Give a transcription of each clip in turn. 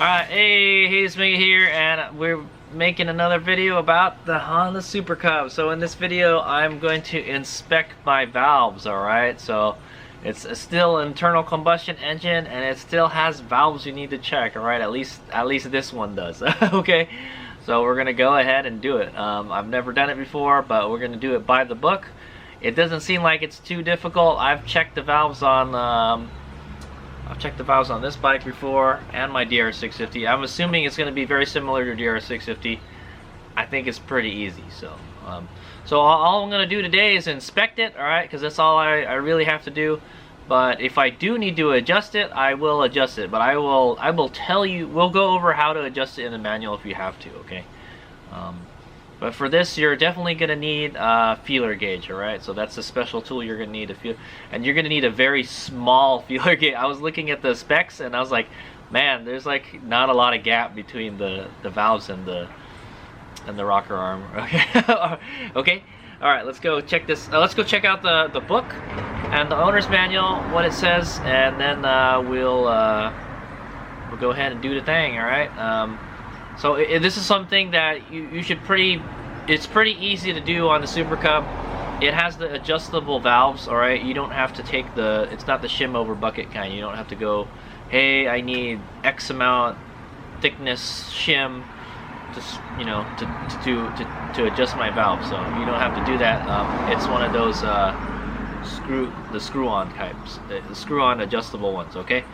Alright, hey, Smiggy here, and we're making another video about the Honda Super Cub. So in this video, I'm going to inspect my valves, alright? So it's still an internal combustion engine, and it still has valves you need to check, alright? At least this one does, okay? So we're gonna go ahead and do it. I've never done it before, but we're gonna do it by the book. It doesn't seem like it's too difficult. I've checked the valves on this bike before and my DR650. I'm assuming it's going to be very similar to DR650. I think it's pretty easy. So all I'm going to do today is inspect it, all right? Because that's all I really have to do. But if I do need to adjust it, I will adjust it. But I will tell you. We'll go over how to adjust it in the manual if you have to. Okay. But for this, you're definitely going to need a feeler gauge, alright? So that's a special tool you're going to need to feel. And you're going to need a very small feeler gauge. I was looking at the specs and I was like, man, there's like not a lot of gap between the valves and the rocker arm. Okay. Okay. Alright, let's go check this. Let's go check out the book and the owner's manual, what it says, and then we'll go ahead and do the thing, alright? So this is something that you should it's pretty easy to do on the Super Cub. It has the adjustable valves, alright? You don't have to take it's not the shim over bucket kind. You don't have to go, hey, I need X amount thickness shim to adjust my valve. So you don't have to do that. It's one of those screw-on types, the screw-on adjustable ones, okay?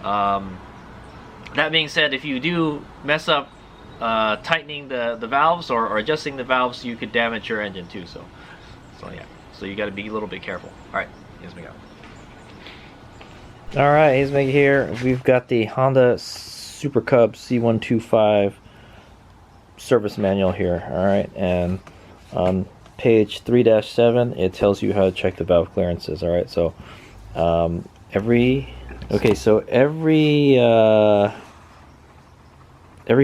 That being said, if you do mess up tightening the valves or adjusting the valves, you could damage your engine too. So yeah, so you got to be a little bit careful. All right, here's me go. All right, here's me here. We've got the Honda Super Cub C125 service manual here. All right, and on page 3-7, it tells you how to check the valve clearances. All right, so every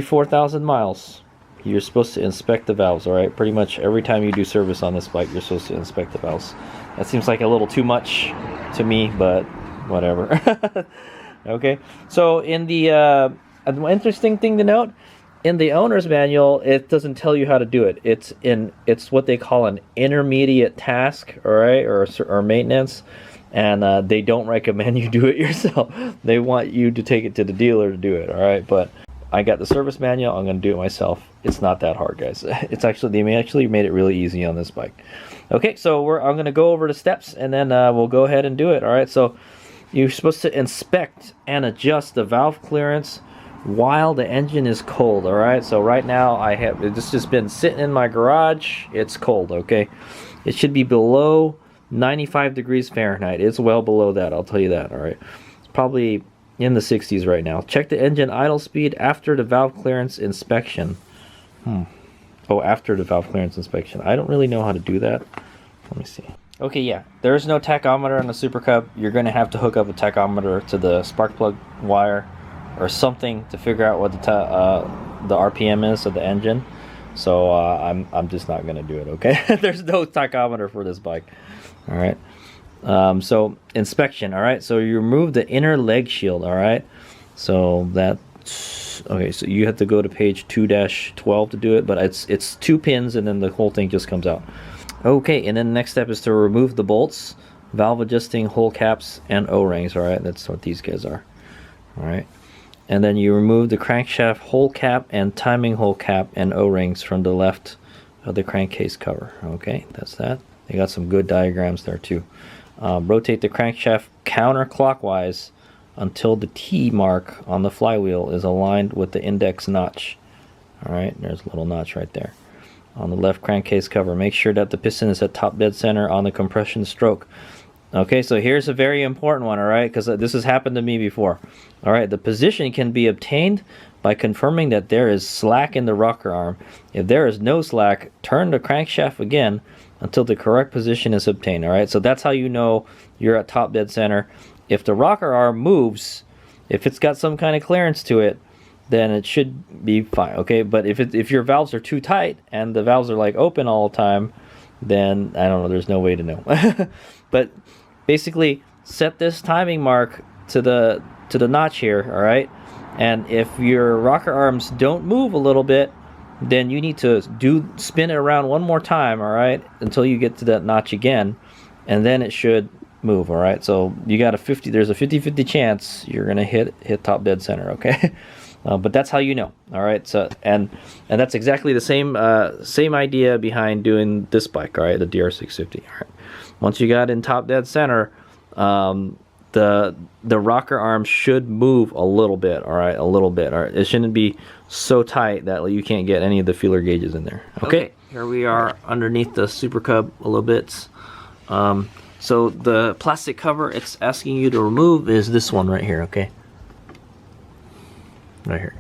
4,000 miles, you're supposed to inspect the valves, alright? Pretty much every time you do service on this bike, you're supposed to inspect the valves. That seems like a little too much to me, but whatever. Okay, so in the an interesting thing to note, in the owner's manual, it doesn't tell you how to do it. It's what they call an intermediate task, alright, or maintenance. And they don't recommend you do it yourself. They want you to take it to the dealer to do it, alright? But I got the service manual. I'm going to do it myself. It's not that hard, guys. It's actually, they actually made it really easy on this bike. Okay, so I'm going to go over the steps, and then we'll go ahead and do it. All right, so you're supposed to inspect and adjust the valve clearance while the engine is cold. All right, so right now it's just been sitting in my garage. It's cold. Okay, it should be below 95 degrees Fahrenheit. It's well below that. I'll tell you that. All right, it's probably in the 60s right now. Check the engine idle speed after the valve clearance inspection. Oh, after the valve clearance inspection. I don't really know how to do that. Let me see. Okay, yeah. There's no tachometer on the Super Cub. You're going to have to hook up a tachometer to the spark plug wire or something to figure out what the RPM is of the engine. So I'm just not going to do it, okay? There's no tachometer for this bike. All right. So inspection, all right, so you remove the inner leg shield, all right, so that's okay. So you have to go to page 2-12 to do it, but it's 2 pins and then the whole thing just comes out. Okay, and then the next step is to remove the bolts, valve adjusting hole caps, and O-rings. All right, that's what these guys are. All right, and then you remove the crankshaft hole cap and timing hole cap and O-rings from the left of the crankcase cover. Okay, that's that. They got some good diagrams there too. Rotate the crankshaft counterclockwise until the T mark on the flywheel is aligned with the index notch. Alright, there's a little notch right there. On the left crankcase cover, make sure that the piston is at top dead center on the compression stroke. Okay, so here's a very important one, alright, because this has happened to me before. Alright, the position can be obtained by confirming that there is slack in the rocker arm. If there is no slack, turn the crankshaft again until the correct position is obtained. Alright, so that's how you know you're at top dead center. If the rocker arm moves, if it's got some kind of clearance to it, then it should be fine. Okay, but if your valves are too tight and the valves are like open all the time, then I don't know, there's no way to know. But basically set this timing mark to the notch here, all right, And if your rocker arms don't move a little bit, then you need to spin it around one more time, all right, until you get to that notch again, and then it should move, all right. So you got there's a 50-50 chance you're gonna hit top dead center, okay. But that's how you know, all right. So and that's exactly the same idea behind doing this bike, all right, the DR650. All right, once you got in top dead center, the rocker arm should move a little bit, all right, a little bit, all right. It shouldn't be so tight that you can't get any of the feeler gauges in there. Okay, here we are underneath the Super Cub a little bit. So the plastic cover it's asking you to remove is this one right here, okay? Right here.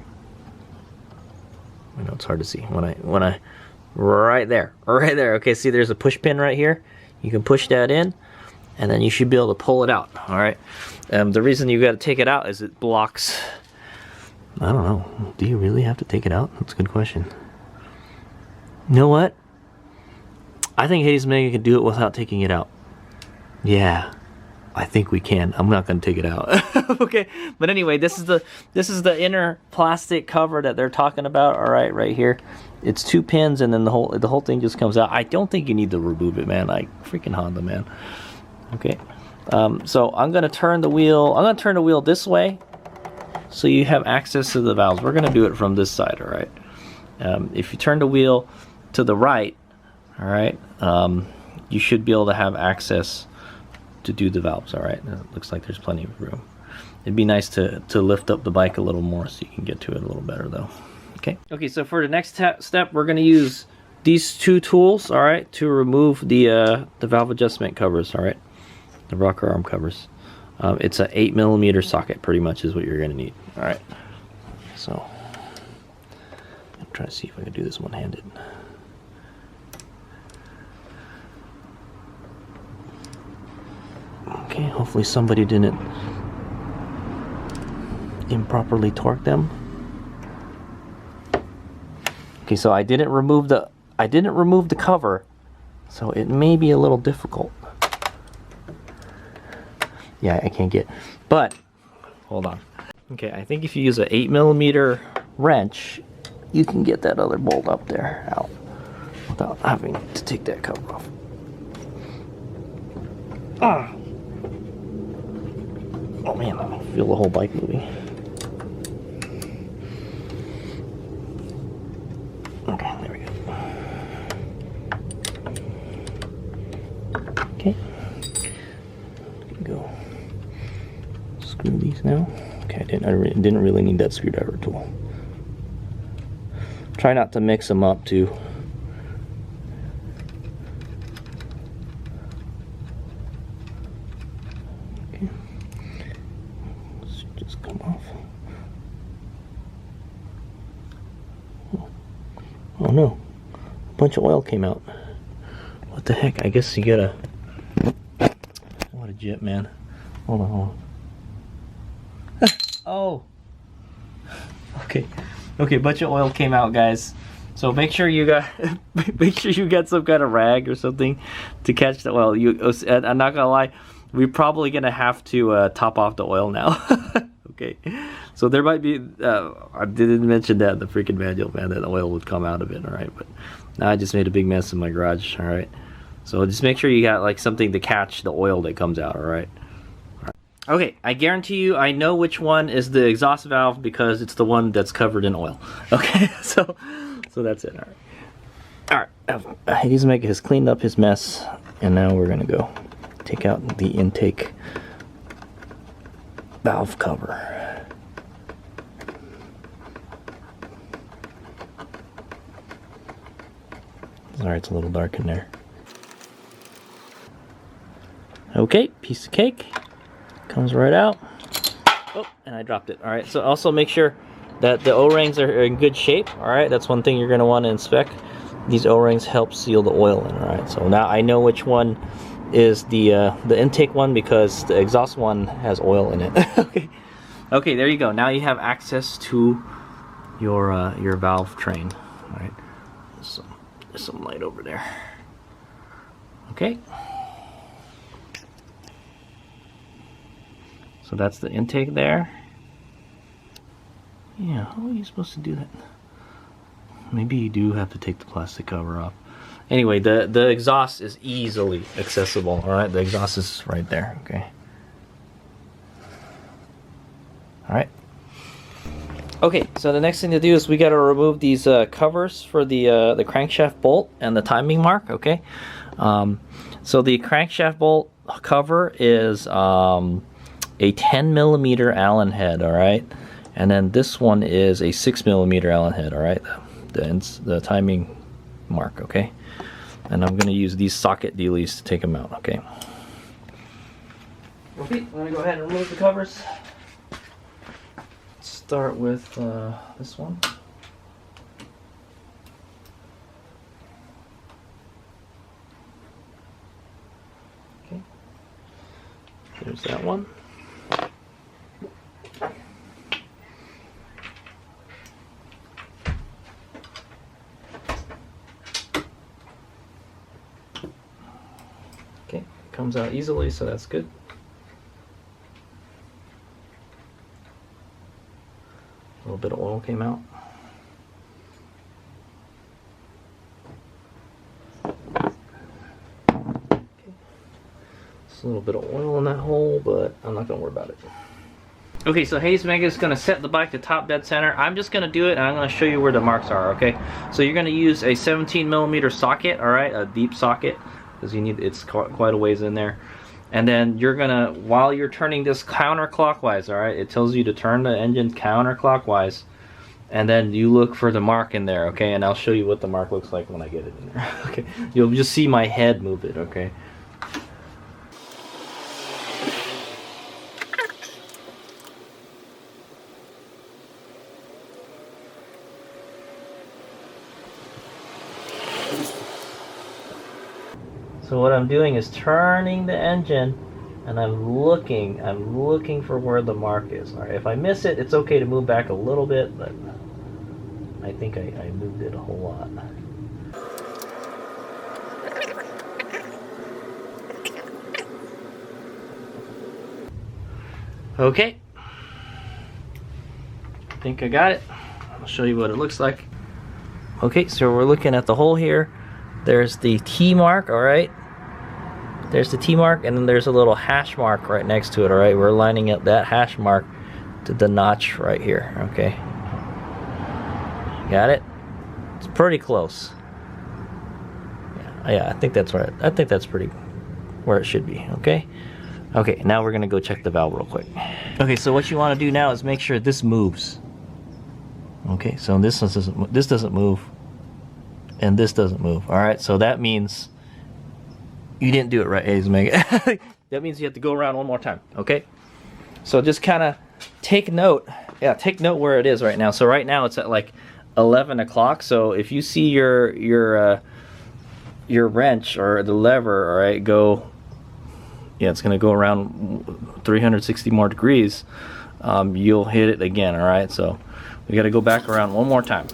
I know it's hard to see when I right there, okay. See, there's a push pin right here. You can push that in, and then you should be able to pull it out, all right. The reason you got to take it out is it blocks. I don't know, do you really have to take it out? That's a good question. You know what, I think Hades Mega can do it without taking it out. Yeah, I think we can. I'm not going to take it out. Okay, but anyway, this is the inner plastic cover that they're talking about. All right, right here, it's 2 pins, and then the whole thing just comes out. I don't think you need to remove it, man. Like freaking Honda, man. Okay, so I'm going to turn the wheel. I'm going to turn the wheel this way, so you have access to the valves. We're going to do it from this side. All right. If you turn the wheel to the right, all right, you should be able to have access to do the valves. All right, it looks like there's plenty of room. It'd be nice to lift up the bike a little more so you can get to it a little better though. Okay, so for the next step, we're going to use these 2 tools, all right, to remove the valve adjustment covers, all right, the rocker arm covers. It's an 8mm socket pretty much is what you're going to need. All right, so I'm trying to see if I can do this one-handed. Okay, hopefully somebody didn't improperly torque them. Okay, so I didn't remove the cover, so it may be a little difficult. Yeah, I can't get, but hold on. Okay, I think if you use an 8mm wrench, you can get that other bolt up there out without having to take that cover off. Ah. Oh man, I feel the whole bike moving. Okay, there we go. Okay. Go. Screw these now. Okay, I didn't really need that screwdriver tool. Try not to mix them up too. Oh no, a bunch of oil came out. What the heck? I guess you gotta... What a jet, man. Hold on. Oh! Okay, a bunch of oil came out, guys. So make sure you got some kind of rag or something to catch the oil. I'm not gonna lie, we're probably gonna have to top off the oil now. Okay, so there might be, I didn't mention that in the freaking manual, man, that oil would come out of it, all right, but now I just made a big mess in my garage, all right, so just make sure you got like something to catch the oil that comes out, all right. Okay, I guarantee you I know which one is the exhaust valve because it's the one that's covered in oil. Okay, so that's it, all right. Hades Mega has cleaned up his mess, and now we're gonna go take out the intake valve cover. Sorry, it's a little dark in there. Okay, piece of cake. Comes right out. Oh, and I dropped it. All right, so also make sure that the O-rings are in good shape. All right, that's one thing you're gonna want to inspect. These O-rings help seal the oil in. All right, so now I know which one is the intake one because the exhaust one has oil in it. Okay, there you go. Now you have access to your valve train. All right, there's some light over there. Okay. So that's the intake there. Yeah, how are you supposed to do that? Maybe you do have to take the plastic cover off. Anyway, the exhaust is easily accessible, alright? The exhaust is right there, okay? Alright. Okay, so the next thing to do is we got to remove these covers for the crankshaft bolt and the timing mark, okay? So the crankshaft bolt cover is a 10 millimeter Allen head, alright? And then this one is a 6 millimeter Allen head, alright? The timing mark, okay? And I'm going to use these socket dealies to take them out, okay? Okay, I'm going to go ahead and remove the covers. Start with this one. Okay, there's that one. Okay, comes out easily, so that's good. A little bit of oil came out. Okay. Just a little bit of oil in that hole, but I'm not going to worry about it. Okay, so Hayes Mega is going to set the bike to top dead center. I'm just going to do it, and I'm going to show you where the marks are, okay? So you're going to use a 17 millimeter socket, alright? A deep socket, because it's quite a ways in there. And then you're gonna, while you're turning this counterclockwise, alright, it tells you to turn the engine counterclockwise, and then you look for the mark in there, okay? And I'll show you what the mark looks like when I get it in there. Okay, you'll just see my head move it, okay? So what I'm doing is turning the engine, and I'm looking for where the mark is. All right, if I miss it, it's okay to move back a little bit, but I think I moved it a whole lot. Okay, I think I got it. I'll show you what it looks like. Okay, so we're looking at the hole here. There's the T mark, all right? There's the T mark, and then there's a little hash mark right next to it, all right? We're lining up that hash mark to the notch right here, okay? Got it? It's pretty close. Yeah, I think that's right. I think that's pretty where it should be, okay? Okay, now we're gonna go check the valve real quick. Okay, so what you wanna do now is make sure this moves. Okay, so this doesn't move, and this doesn't move, all right? So that means you didn't do it right, Hayes Mega. That means you have to go around one more time, okay? So just kind of take note. Yeah, take note where it is right now. So right now it's at like 11 o'clock. So if you see your wrench or the lever, all right, go. Yeah, it's gonna go around 360 more degrees. You'll hit it again, all right? So we got to go back around one more time.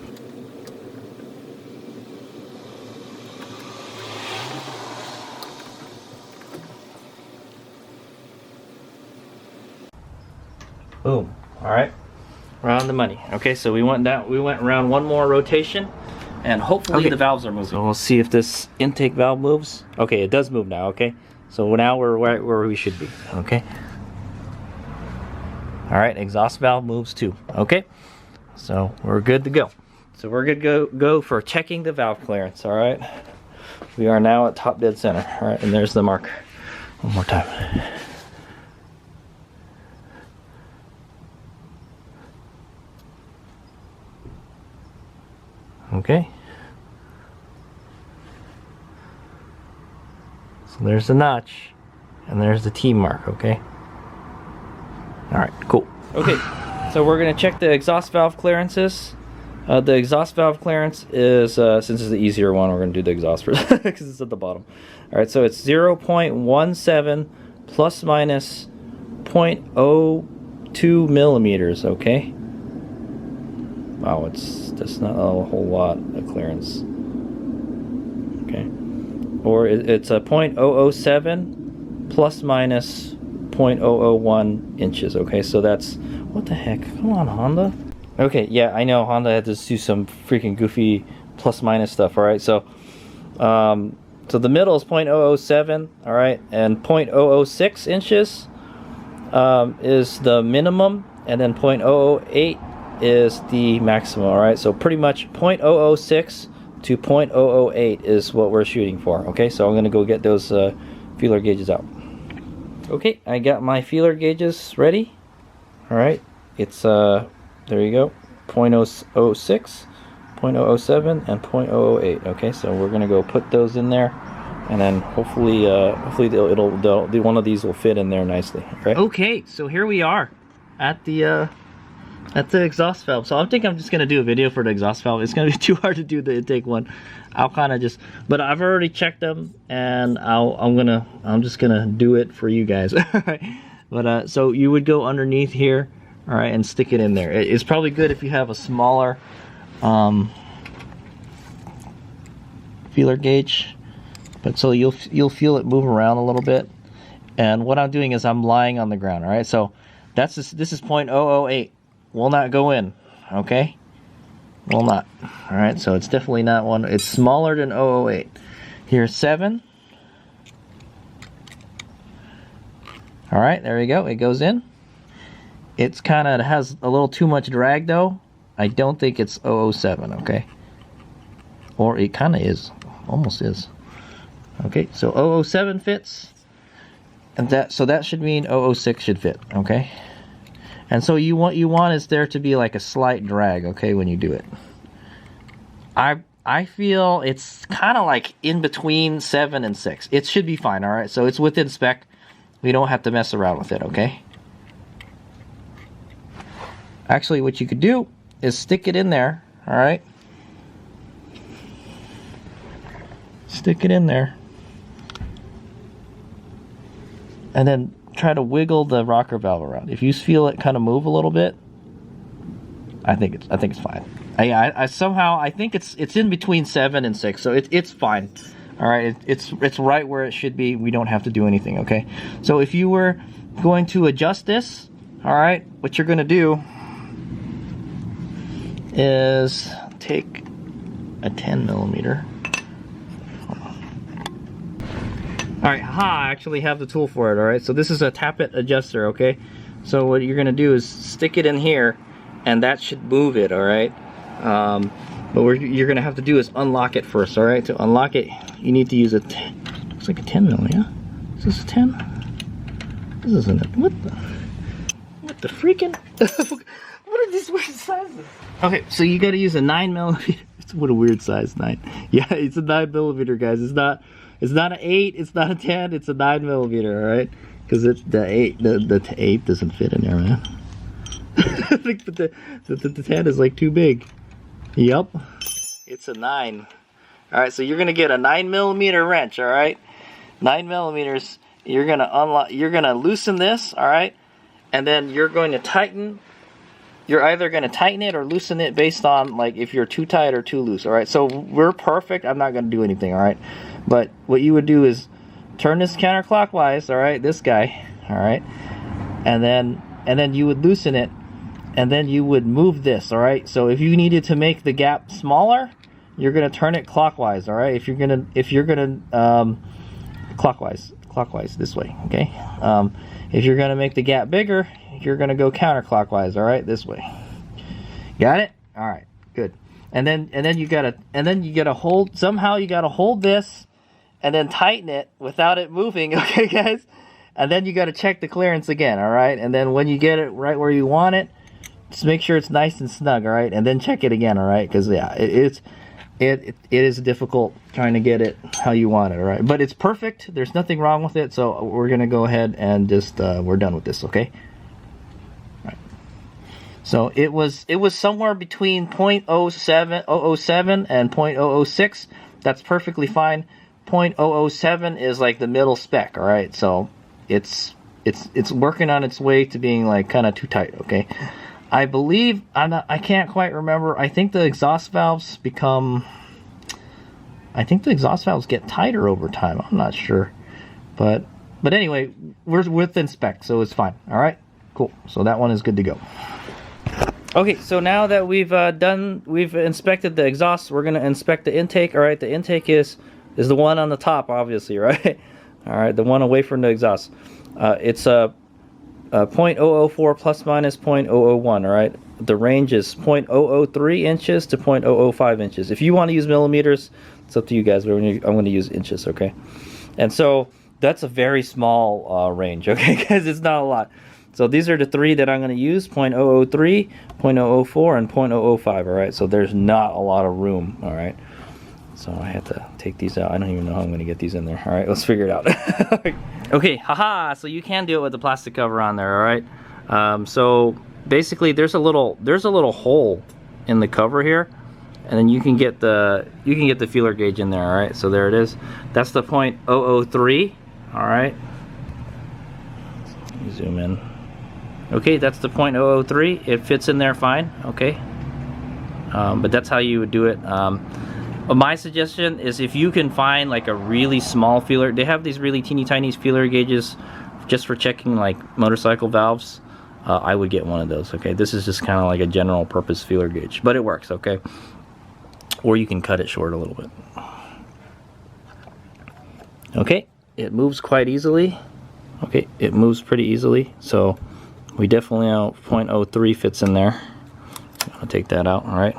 Boom. All right, we're on the money. Okay, so we went around one more rotation, and hopefully the valves are moving. So we'll see if this intake valve moves. Okay, it does move now. Okay, so now we're right where we should be. Okay. All right, exhaust valve moves too. Okay, so we're good to go. So we're good to go for checking the valve clearance. All right, we are now at top dead center. All right, and there's the mark. One more time. Okay, so there's the notch, and there's the T mark, okay? All right, cool. Okay, so we're gonna check the exhaust valve clearances. The exhaust valve clearance is, since it's the easier one, we're gonna do the exhaust first, because it's at the bottom. All right, so it's 0.17 plus minus 0.02 millimeters, okay? Wow, that's not a whole lot of clearance. Okay, or it's a 0.007 plus minus 0.001 inches. Okay, so that's, what the heck? Come on, Honda. Okay, yeah, I know Honda had to do some freaking goofy plus minus stuff. All right, so so the middle is 0.007, all right, and 0.006 inches is the minimum, and then 0.008 is the maximum. All right, so pretty much 0.006 to 0.008 is what we're shooting for. Okay, so I'm gonna go get those feeler gauges out. Okay, I got my feeler gauges ready. All right, it's there you go, 0.006, 0.007, and 0.008. Okay, so we're gonna go put those in there, and then hopefully one of these will fit in there nicely. Right? Okay, so here we are at the exhaust valve. So I think I'm just gonna do a video for the exhaust valve. It's gonna be too hard to do the intake one. I'll kind of just, but I've already checked them, and I'm just gonna do it for you guys. But so you would go underneath here, all right, and stick it in there. It's probably good if you have a smaller feeler gauge, but so you'll feel it move around a little bit. And what I'm doing is I'm lying on the ground. All right, so this is 0.008. Will not go in. Okay, will not. All right, so it's definitely not one. It's smaller than 008. Here's 7. All right, there you go. It goes in. It's kind of has a little too much drag though. I don't think it's 007. Okay, or it kind of is, almost is. Okay, so 007 fits, and that should mean 006 should fit. Okay, and so you want is there to be like a slight drag. Okay, when you do it, I feel it's kind of like in between 7 and 6. It should be fine. All right, so it's within spec. We don't have to mess around with it. Okay. Actually, what you could do is stick it in there. All right. Stick it in there. And then try to wiggle the rocker valve around. If you feel it kind of move a little bit, I think it's fine. I somehow think it's in between 7 and 6, so it's fine. All right, it's right where it should be. We don't have to do anything. Okay, so if you were going to adjust this, all right, what you're going to do is take a 10 millimeter. All right, I actually have the tool for it. All right, so this is a tappet adjuster. Okay, so what you're gonna do is stick it in here, and that should move it. All right, but what you're gonna have to do is unlock it first. All right, to unlock it, you need to use a looks like a 10 mil. Yeah, is this a 10? This isn't it. What the freaking? What are these weird sizes? Okay, so you got to use a 9 millimeter. What a weird size, 9. Yeah, it's a 9 millimeter, guys. It's not an 8. It's not a 10. It's a 9 millimeter. All right, because the 8 doesn't fit in there, man. I think the 10 is like too big. Yep, it's a 9. All right, so you're gonna get a 9 millimeter wrench. All right, 9 millimeters. You're gonna unlock. You're gonna loosen this. All right, and then you're going to tighten. You're either going to tighten it or loosen it based on like if you're too tight or too loose. All right, so we're perfect. I'm not going to do anything. All right, but what you would do is turn this counterclockwise. All right, this guy. All right, and then you would loosen it, and then you would move this. All right, so if you needed to make the gap smaller, you're going to turn it clockwise. All right, if you're gonna clockwise this way. Okay, if you're going to make the gap bigger, you're going to go counterclockwise. All right, this way. Got it? All right, good. And then you gotta hold, somehow you gotta hold this and then tighten it without it moving. Okay, guys, and then you got to check the clearance again. All right, and then when you get it right where you want it, just make sure it's nice and snug. All right, and then check it again. All right, because yeah, it is difficult trying to get it how you want it. All right, but it's perfect. There's nothing wrong with it, so we're gonna go ahead and just we're done with this. Okay. So it was somewhere between 0.07 and 0.006. That's perfectly fine. 0.007 is like the middle spec. All right, so it's working on its way to being like kind of too tight. Okay, I believe I can't quite remember. I think the exhaust valves get tighter over time. I'm not sure, but anyway, we're within spec, so it's fine. All right, cool. So that one is good to go. Okay, so now that we've inspected the exhaust, we're gonna inspect the intake. All right, the intake is the one on the top, obviously, right? All right, the one away from the exhaust. It's a 0.004 plus minus 0.001. All right, the range is 0.003 inches to 0.005 inches. If you want to use millimeters, it's up to you guys. But I'm going to use inches, okay? And so that's a very small range, okay, because it's not a lot. So these are the three that I'm going to use: 0.003, 0.004, and 0.005. All right, so there's not a lot of room. All right, so I have to take these out. I don't even know how I'm going to get these in there. All right, let's figure it out. Okay, haha. So you can do it with the plastic cover on there. All right. So basically, there's a little hole in the cover here, and then you can get the feeler gauge in there. All right, so there it is. That's the 0.003. All right. Let me zoom in. Okay, that's the 0.003. It fits in there fine. Okay, but that's how you would do it. My suggestion is if you can find like a really small feeler. They have these really teeny tiny feeler gauges just for checking like motorcycle valves. I would get one of those. Okay, this is just kind of like a general purpose feeler gauge, but it works. Okay, or you can cut it short a little bit. Okay, it moves quite easily. Okay, it moves pretty easily, so we definitely know 0.03 fits in there. I'll take that out. All right,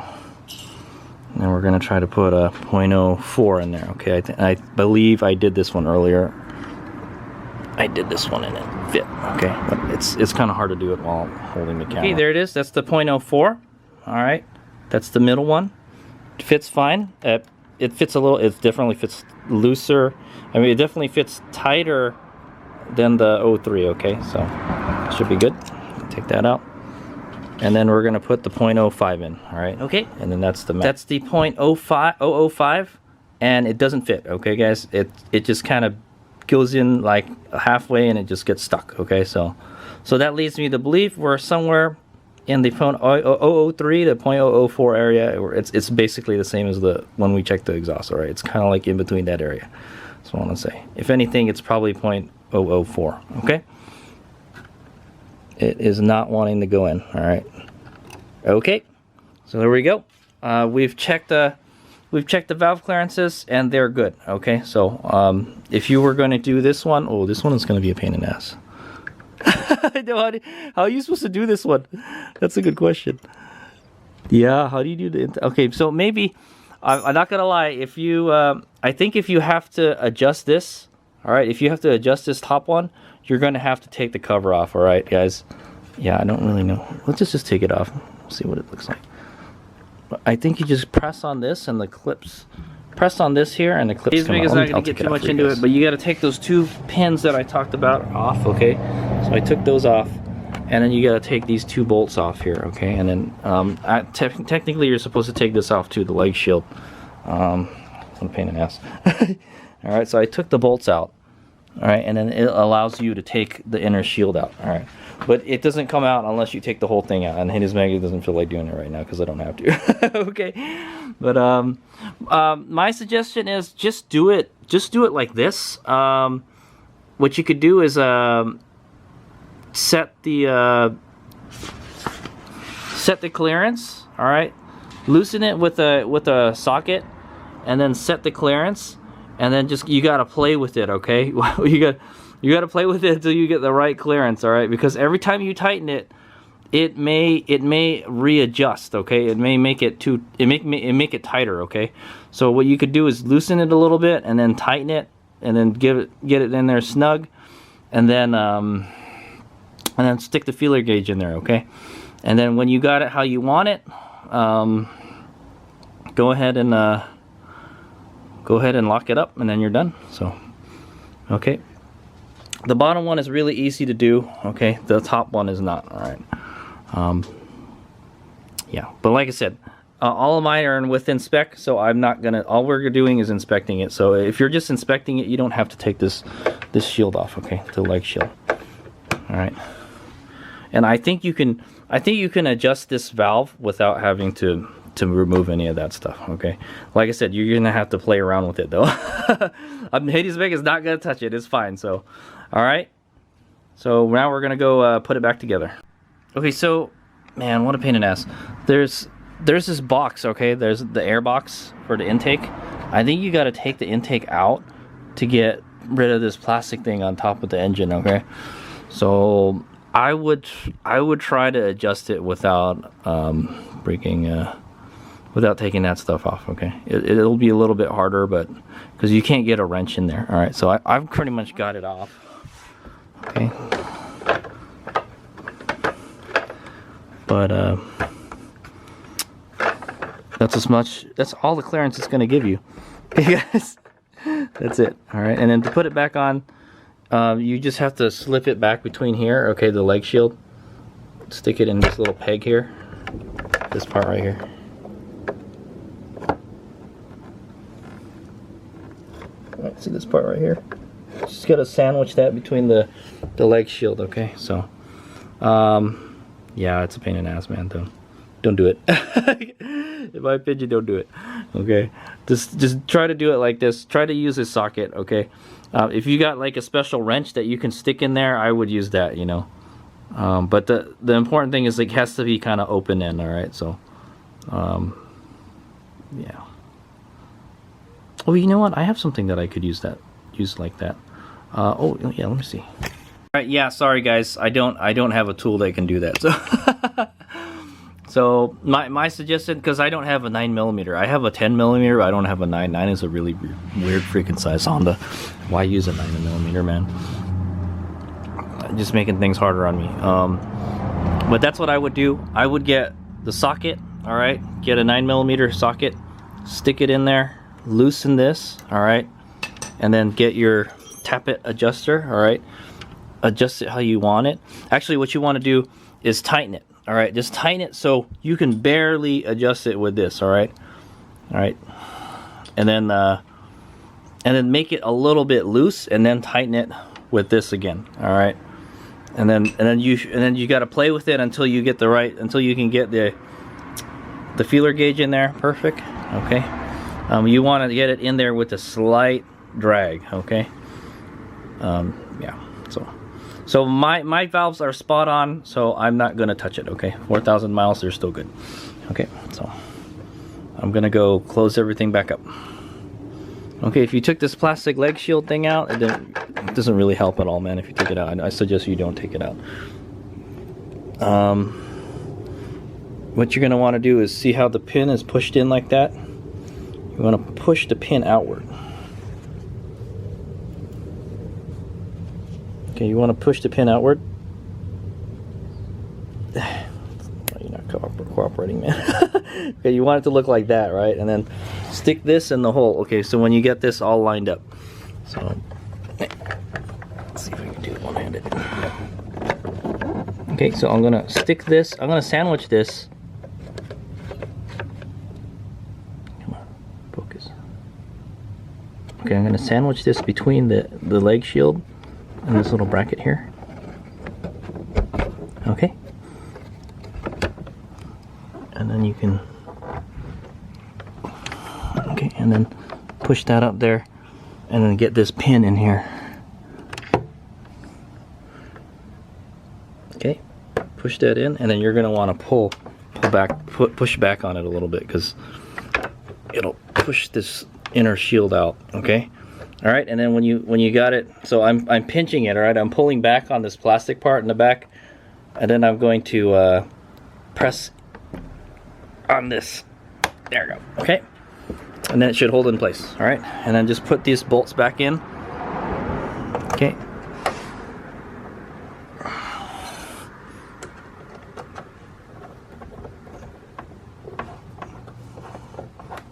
and then we're going to try to put a 0.04 in there. Okay, I believe I did this one earlier. I did this one and it fit. Okay, but it's kind of hard to do it while holding the camera. Okay, there it is. That's the 0.04. All right, that's the middle one. It fits fine. It fits a little. It definitely fits looser. I mean, it definitely fits tighter than the 03. Okay, so it should be good. Take that out. And then we're gonna put the 0.05 in. All right. Okay. And then that's the max. That's the 0.005, and it doesn't fit. Okay, guys. It just kind of goes in like halfway, and it just gets stuck. Okay, so that leads me to believe we're somewhere in the 0.003 to 0.004 area. It's basically the same as the when we checked the exhaust. All right. It's kind of like in between that area. That's what I want to say. If anything, it's probably 0.004. Okay. It is not wanting to go in. All right. Okay. So there we go. We've checked the valve clearances and they're good. Okay. So if you were going to do this one, oh, this one is going to be a pain in the ass. How are you supposed to do this one? That's a good question. Yeah. How do you do the? Okay. So maybe I'm not gonna lie. If you, I think if you have to adjust this, all right. If you have to adjust this top one, you're gonna have to take the cover off. All right, guys. Yeah, I don't really know. Let's just take it off. See what it looks like. But I think you just press on this and the clips. Press on this here and the clips come out. I'm not gonna get too much into it, but you got to take those two pins that I talked about off. Okay. So I took those off, and then you got to take these two bolts off here. Okay. And then technically you're supposed to take this off too, the leg shield. What a pain in the ass. All right. So I took the bolts out. All right, and then it allows you to take the inner shield out. All right, but it doesn't come out unless you take the whole thing out. And his magnet doesn't feel like doing it right now because I don't have to. Okay, but my suggestion is just do it like this. What you could do is set the clearance. All right, loosen it with a socket, and then set the clearance. And then just you gotta play with it, okay? you gotta play with it until you get the right clearance, all right? Because every time you tighten it, it may readjust, okay? It may make it make it tighter, okay? So what you could do is loosen it a little bit and then tighten it, and then get it in there snug, and then stick the feeler gauge in there, okay? And then when you got it how you want it, go ahead and lock it up, and then you're done. So, okay. The bottom one is really easy to do. Okay, the top one is not. All right. Yeah, but like I said, all of mine are within spec, so I'm not gonna. All we're doing is inspecting it. So if you're just inspecting it, you don't have to take this shield off. Okay, the leg shield. All right. And I think you can adjust this valve without having to remove any of that stuff. Okay, like I said, you're gonna have to play around with it though. Hades Meg is not gonna touch it. It's fine. So, all right. So now we're gonna go put it back together. Okay, so man, what a pain in the ass. There's this box, okay? There's the air box for the intake. I think you got to take the intake out to get rid of this plastic thing on top of the engine, okay? So I would try to adjust it without without taking that stuff off, okay? It'll be a little bit harder, but because you can't get a wrench in there. All right, so I've pretty much got it off, okay? But that's all the clearance it's going to give you. Okay, guys, that's it. All right, and then to put it back on, you just have to slip it back between here, okay, the leg shield. Stick it in this little peg here, this part right here. All right, see this part right here? Just got to sandwich that between the leg shield, okay? So, yeah, it's a pain in the ass, man. Don't do it. In my opinion, don't do it. Okay, just try to do it like this. Try to use a socket. Okay, if you got like a special wrench that you can stick in there, I would use that. You know, but the important thing is it has to be kind of open end. All right, so yeah. Oh, you know what? I have something that I could use like that. Oh yeah, let me see. All right, yeah. Sorry guys, I don't have a tool that can do that. So. So my suggestion, because I don't have a 9mm, I have a 10mm, but I don't have a 9. 9 is a really weird freaking size Honda. Why use a 9mm, man? Just making things harder on me. But that's what I would do. I would get the socket, all right? Get a 9mm socket, stick it in there, loosen this, all right? And then get your tappet adjuster, all right? Adjust it how you want it. Actually, what you want to do is tighten it. All right, just tighten it so you can barely adjust it with this. All right, and then make it a little bit loose, and then tighten it with this again. All right, and then you got to play with it until you get until you can get the feeler gauge in there. Perfect. Okay, you want to get it in there with a slight drag. Okay, yeah. So my valves are spot on, so I'm not gonna touch it, okay? 4,000 miles, they're still good. Okay, so I'm gonna go close everything back up. Okay, if you took this plastic leg shield thing out, it doesn't really help at all, man, if you take it out. I suggest you don't take it out. What you're gonna wanna do is see how the pin is pushed in like that? You wanna push the pin outward. Okay, you want to push the pin outward. You're not cooperating, man. Okay, you want it to look like that, right? And then stick this in the hole. Okay, so when you get this all lined up. So, let's see if I can do it one-handed. Okay, so I'm gonna stick this. I'm gonna sandwich this. Come on, focus. Okay, I'm gonna sandwich this between the leg shield and this little bracket here. Okay, and then you can, okay, and then push that up there, and then get this pin in here. Okay, push that in, and then you're going to want to push back on it a little bit, because it'll push this inner shield out. Okay. All right, and then when you got it, so I'm pinching it. All right, I'm pulling back on this plastic part in the back, and then I'm going to press on this. There we go. Okay, and then it should hold in place. All right, and then just put these bolts back in. Okay.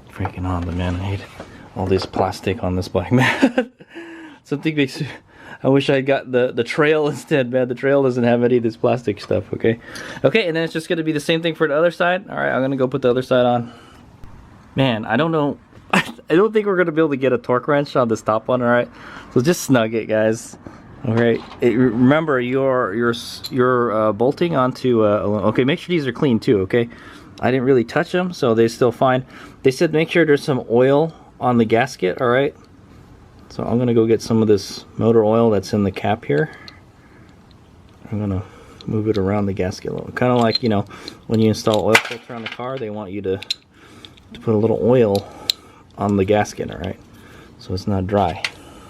Freaking Honda, man, I hate it. All this plastic on this bike, man. Something makes me, I wish I got the trail instead, man. The trail doesn't have any of this plastic stuff, okay? Okay, and then it's just gonna be the same thing for the other side. All right, I'm gonna go put the other side on. Man, I don't know. I don't think we're gonna be able to get a torque wrench on this top one, all right? So just snug it, guys. All right, remember you're bolting onto, okay, make sure these are clean too, okay? I didn't really touch them, so they're still fine. They said make sure there's some oil on the gasket, all right? So I'm gonna go get some of this motor oil that's in the cap here. I'm gonna Just move it around the gasket a little. Kind of like, you know, when you install oil filter on the car, they want you to put a little oil on the gasket, all right? So it's not dry.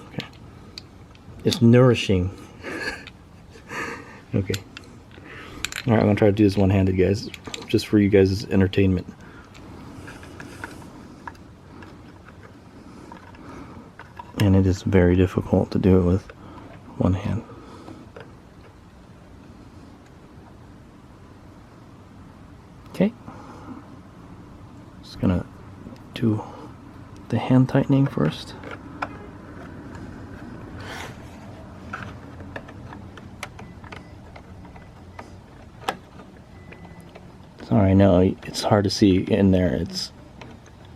Okay. It's nourishing. Okay. All right, I'm gonna try to do this one-handed, guys, just for you guys' entertainment. And it is very difficult to do it with one hand. Okay. Just gonna do the hand tightening first. Sorry, I know it's hard to see in there. It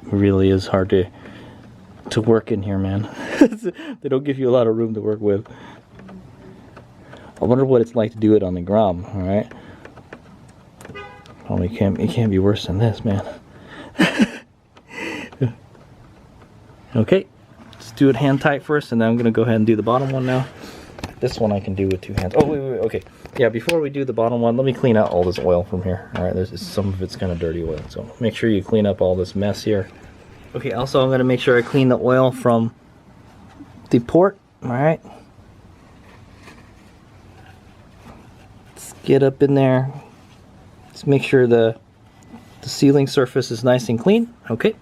really is hard to work in here, man. They don't give you a lot of room to work with. I wonder what it's like to do it on the Grom. All right. Oh, it can't be worse than this, man. Okay, let's do it hand tight first, and then I'm gonna go ahead and do the bottom one now. This one I can do with two hands. Oh, wait, okay. Yeah, before we do the bottom one, let me clean out all this oil from here. All right, some of it's kind of dirty oil, so make sure you clean up all this mess here. Okay, also I'm gonna make sure I clean the oil from the port. All right. Let's get up in there. Let's make sure the sealing surface is nice and clean. Okay,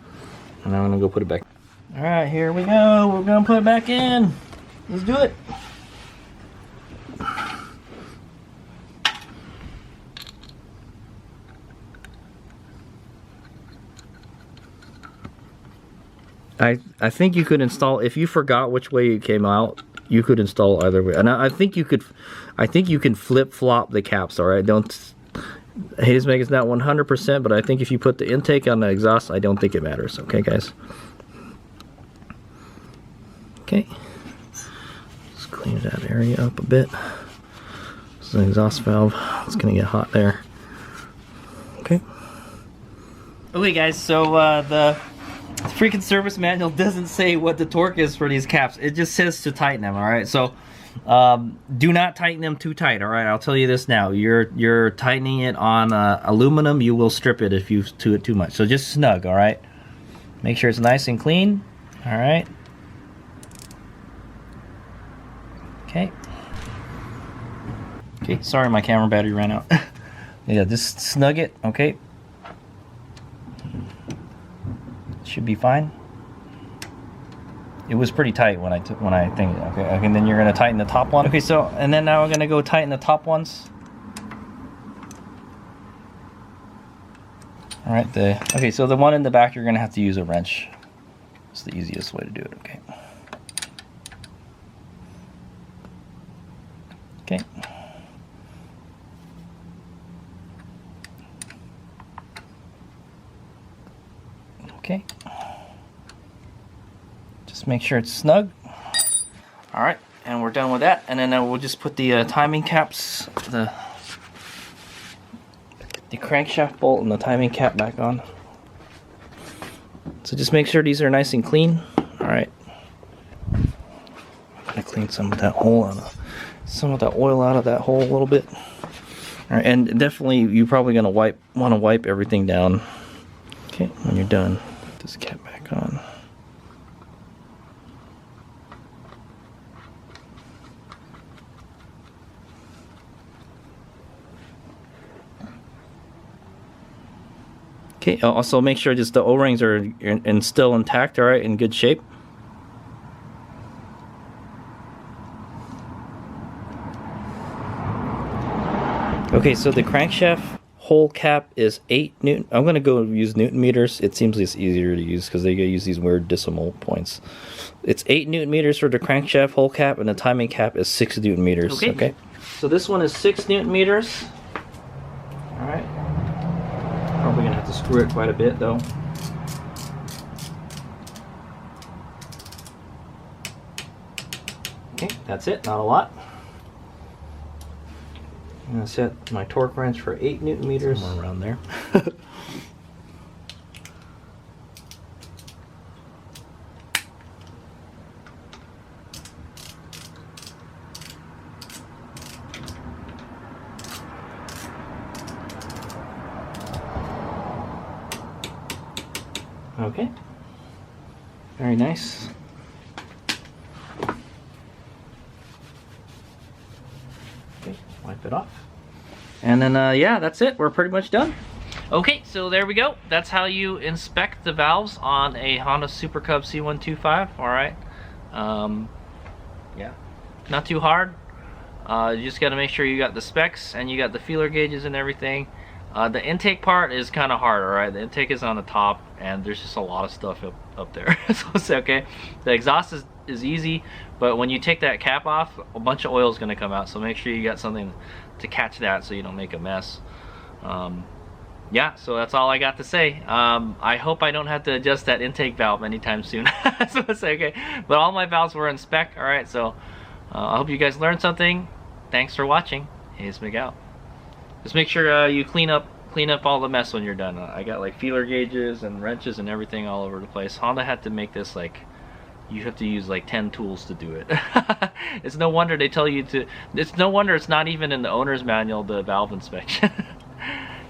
and I'm gonna go put it back. All right, here we go. We're gonna put it back in. Let's do it. I think you could install, if you forgot which way it came out, you could install either way. And I think you can flip-flop the caps, all right? Don't, Hazemake is not 100%, but I think if you put the intake on the exhaust, I don't think it matters. Okay, guys? Okay. Just clean that area up a bit. This is an exhaust valve. It's gonna get hot there. Okay. Okay, guys, so the freaking service manual doesn't say what the torque is for these caps. It just says to tighten them, all right? So do not tighten them too tight, all right? I'll tell you this now. You're tightening it on aluminum. You will strip it if you do it too much. So just snug, all right? Make sure it's nice and clean, all right? Okay. Okay, sorry my camera battery ran out. Yeah, just snug it, okay? Should be fine. It was pretty tight when I think. Okay, and then you're gonna tighten the top one. Okay, so and then now we're gonna go tighten the top ones. All right, okay, so the one in the back you're gonna have to use a wrench. It's the easiest way to do it. Okay. Okay. Okay. Just make sure it's snug. All right, and we're done with that. And then we'll just put the timing caps, the crankshaft bolt and the timing cap back on. So just make sure these are nice and clean. All right. I'm gonna clean some of that hole out of, some of that oil out of that hole a little bit. All right, and definitely you're probably gonna want to wipe everything down. Okay, when you're done, put this cap back on. Okay, also make sure just the O-rings are still intact, all right, in good shape. Okay, so the crankshaft hole cap is 8 Newton. I'm going to go use Newton meters. It seems it's easier to use because they use these weird decimal points. It's 8 Newton meters for the crankshaft hole cap, and the timing cap is 6 Newton meters. Okay. So this one is 6 Newton meters. All right. Probably gonna have to screw it quite a bit though. Okay, that's it, not a lot. I'm gonna set my torque wrench for 8 Newton meters. Somewhere around there. Okay. Very nice. Okay, wipe it off. And then, yeah, that's it. We're pretty much done. Okay, so there we go. That's how you inspect the valves on a Honda Super Cub C125. All right. Yeah, not too hard. You just got to make sure you got the specs and you got the feeler gauges and everything. The intake part is kind of hard, all right? The intake is on the top, and there's just a lot of stuff up there. So it's okay. The exhaust is easy, but when you take that cap off, a bunch of oil is going to come out. So make sure you got something to catch that so you don't make a mess. Yeah, so that's all I got to say. I hope I don't have to adjust that intake valve anytime soon. So it's okay. But all my valves were in spec, all right? So I hope you guys learned something. Thanks for watching. Here's Mig out. Just make sure you clean up all the mess when you're done. I got like feeler gauges and wrenches and everything all over the place. Honda had to make this like you have to use like 10 tools to do it. It's no wonder they tell you to. It's no wonder it's not even in the owner's manual, the valve inspection.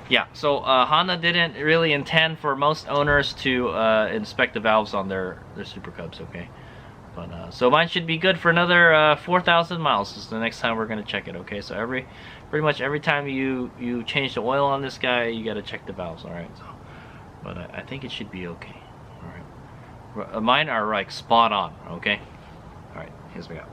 Yeah, so Honda didn't really intend for most owners to inspect the valves on their Super Cubs, okay? But so mine should be good for another 4,000 miles. This is the next time we're gonna check it, okay? So pretty much every time you change the oil on this guy, you gotta check the valves, all right? So, but I think it should be okay, all right? Mine are like spot on, okay? All right, here's we go.